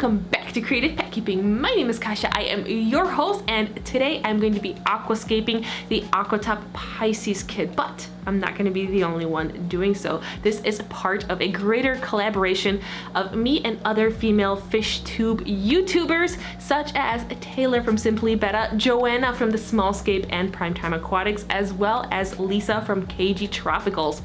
welcome back to Creative Pet Keeping. My name is Kasha, I am your host, and today I'm going to be aquascaping the Aquatop Pisces kit, but I'm not going to be the only one doing so. This is part of a greater collaboration of me and other female fish tube YouTubers, such as Taylor from Simply Betta, Joanna from the Small Scape and Primetime Aquatics, as well as Lisa from KGTropicals.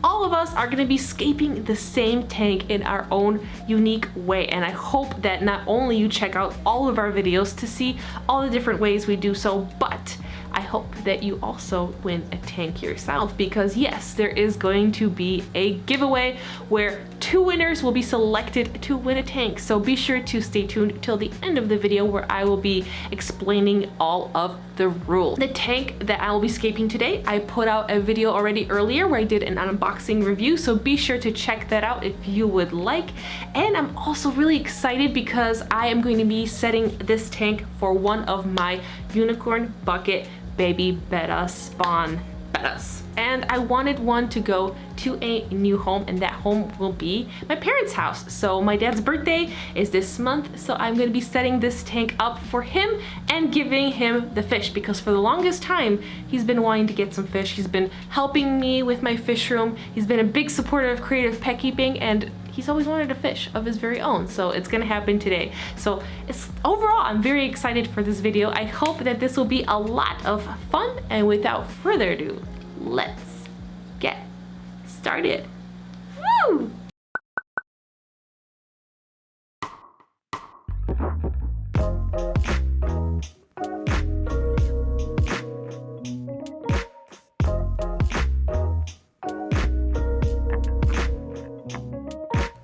All of us are going to be scaping the same tank in our own unique way, and I hope that not only you check out all of our videos to see all the different ways we do so, but I hope that you also win a tank yourself, because yes, there is going to be a giveaway where 2 winners will be selected to win a tank. So be sure to stay tuned till the end of the video where I will be explaining all of the rules. The tank that I will be scaping today, I put out a video already earlier where I did an unboxing review, so be sure to check that out if you would like. And I'm also really excited because I am going to be setting this tank for one of my unicorn bucket baby Betta spawn Bettas, and I wanted one to go to a new home, and that home will be my parents' house. So my dad's birthday is this month, so I'm going to be setting this tank up for him and giving him the fish, because for the longest time he's been wanting to get some fish. He's been helping me with my fish room. He's been a big supporter of Creative Pet Keeping, and he's always wanted a fish of his very own, so it's gonna happen today. So overall, I'm very excited for this video. I hope that this will be a lot of fun, and without further ado, let's get started. Woo!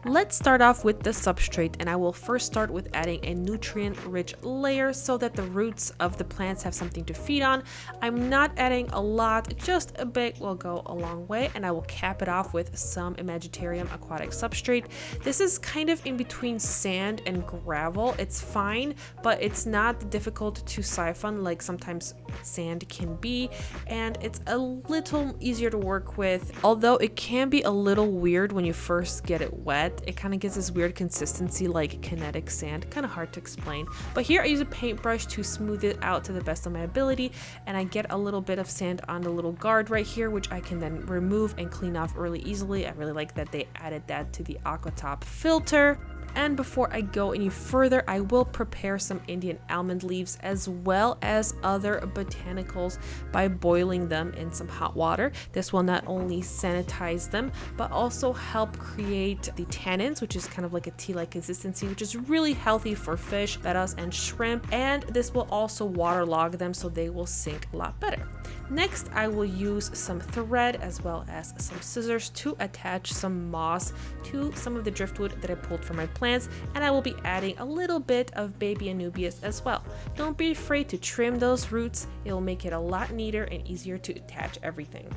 Let's start off with the substrate, and I will first start with adding a nutrient-rich layer so that the roots of the plants have something to feed on. I'm not adding a lot, just a bit will go a long way, and I will cap it off with some Imaginarium aquatic substrate. This is kind of in between sand and gravel. It's fine, but it's not difficult to siphon like sometimes sand can be, and it's a little easier to work with, although it can be a little weird when you first get it wet. It kind of gives this weird consistency like kinetic sand, kind of hard to explain. But here I use a paintbrush to smooth it out to the best of my ability, and I get a little bit of sand on the little guard right here, which I can then remove and clean off really easily. I really like that they added that to the Aquatop filter. And before I go any further, I will prepare some Indian almond leaves as well as other botanicals by boiling them in some hot water. This will not only sanitize them, but also help create the tannins, which is kind of like a tea-like consistency, which is really healthy for fish, bettas, and shrimp. And this will also waterlog them so they will sink a lot better. Next, I will use some thread as well as some scissors to attach some moss to some of the driftwood that I pulled from my plants, and I will be adding a little bit of baby Anubias as well. Don't be afraid to trim those roots. It will make it a lot neater and easier to attach everything.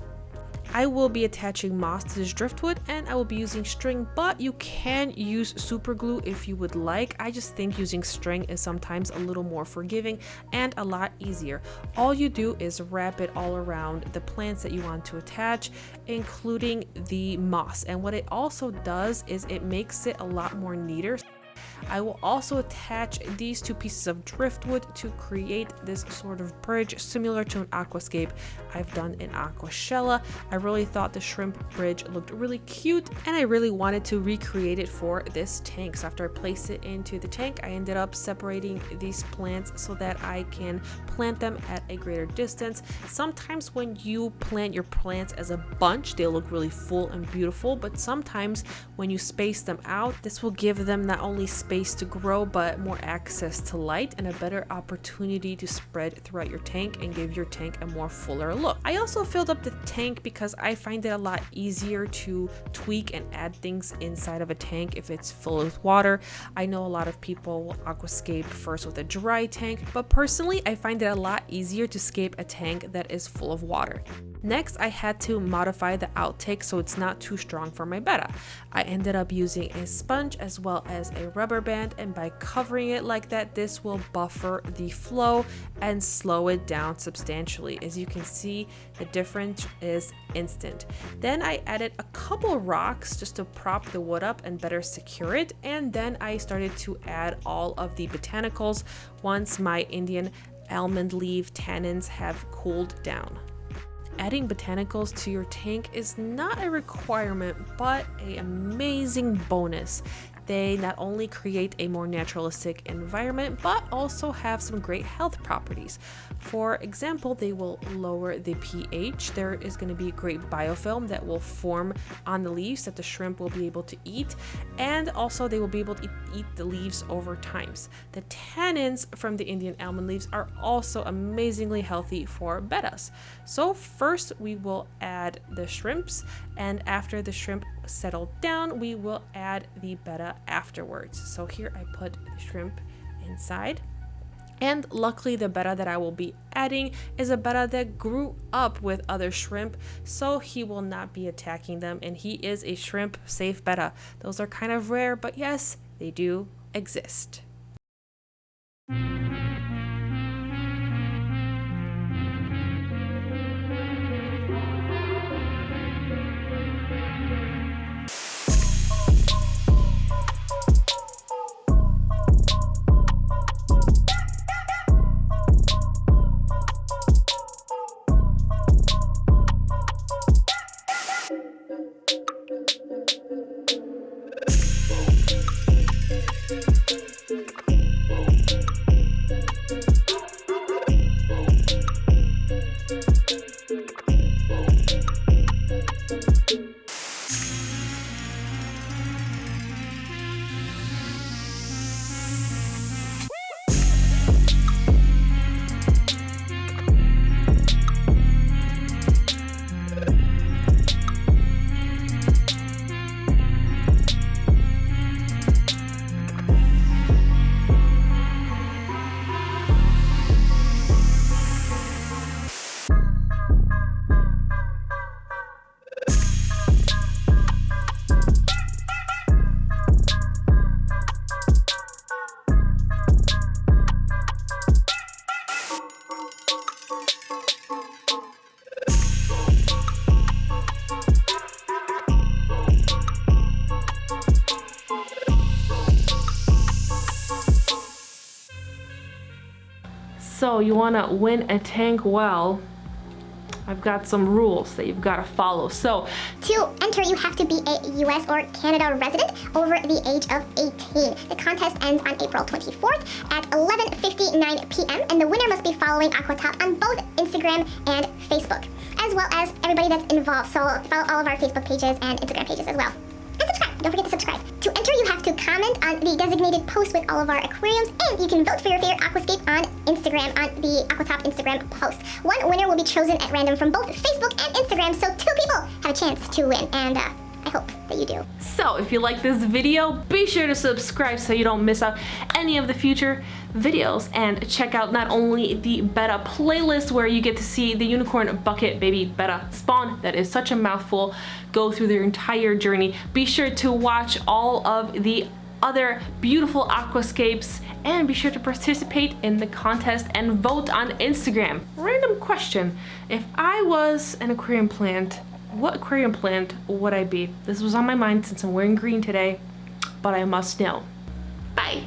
I will be attaching moss to this driftwood, and I will be using string, but you can use super glue if you would like. I just think using string is sometimes a little more forgiving and a lot easier. All you do is wrap it all around the plants that you want to attach, including the moss. And what it also does is it makes it a lot more neater. I will also attach these 2 pieces of driftwood to create this sort of bridge similar to an aquascape I've done in Aquashella. I really thought the shrimp bridge looked really cute, and I really wanted to recreate it for this tank. So after I placed it into the tank, I ended up separating these plants so that I can plant them at a greater distance. Sometimes when you plant your plants as a bunch, they look really full and beautiful, but sometimes when you space them out, this will give them not only space to grow, but more access to light and a better opportunity to spread throughout your tank and give your tank a more fuller look. I also filled up the tank because I find it a lot easier to tweak and add things inside of a tank if it's full with water. I know a lot of people will aquascape first with a dry tank, but personally I find it a lot easier to scape a tank that is full of water. Next, I had to modify the outtake so it's not too strong for my Betta. I ended up using a sponge as well as a rubber band, and by covering it like that, this will buffer the flow and slow it down substantially. As you can see, the difference is instant. Then I added a couple rocks just to prop the wood up and better secure it, and then I started to add all of the botanicals once my Indian almond leaf tannins have cooled down. Adding botanicals to your tank is not a requirement, but an amazing bonus. They not only create a more naturalistic environment, but also have some great health properties. For example, they will lower the pH. There is going to be a great biofilm that will form on the leaves that the shrimp will be able to eat, and also they will be able to eat the leaves over time. The tannins from the Indian almond leaves are also amazingly healthy for bettas. So first we will add the shrimps, and after the shrimp settle down, we will add the betta afterwards. So here I put the shrimp inside, and luckily the betta that I will be adding is a betta that grew up with other shrimp, so he will not be attacking them, and he is a shrimp safe betta. Those are kind of rare, but yes, they do exist. So you want to win a tank well, I've got some rules that you've got to follow. So to enter, you have to be a US or Canada resident over the age of 18. The contest ends on April 24th at 11:59 p.m. and the winner must be following Aquatop on both Instagram and Facebook, as well as everybody that's involved. So follow all of our Facebook pages and Instagram pages as well. And subscribe. Don't forget to subscribe. To enter, you have to comment on the designated post with all of our aquariums, and you can vote for your favorite aquascape on Instagram, on the Aquatop Instagram post. One winner will be chosen at random from both Facebook and Instagram, so 2 people have a chance to win, and I hope that you do. So if you like this video, be sure to subscribe so you don't miss out any of the future videos, and check out not only the Betta playlist where you get to see the unicorn bucket baby Betta spawn, that is such a mouthful, go through their entire journey. Be sure to watch all of the other beautiful aquascapes, and be sure to participate in the contest and vote on Instagram. Random question: if I was an aquarium plant, what aquarium plant would I be? This was on my mind since I'm wearing green today, but I must know. Bye.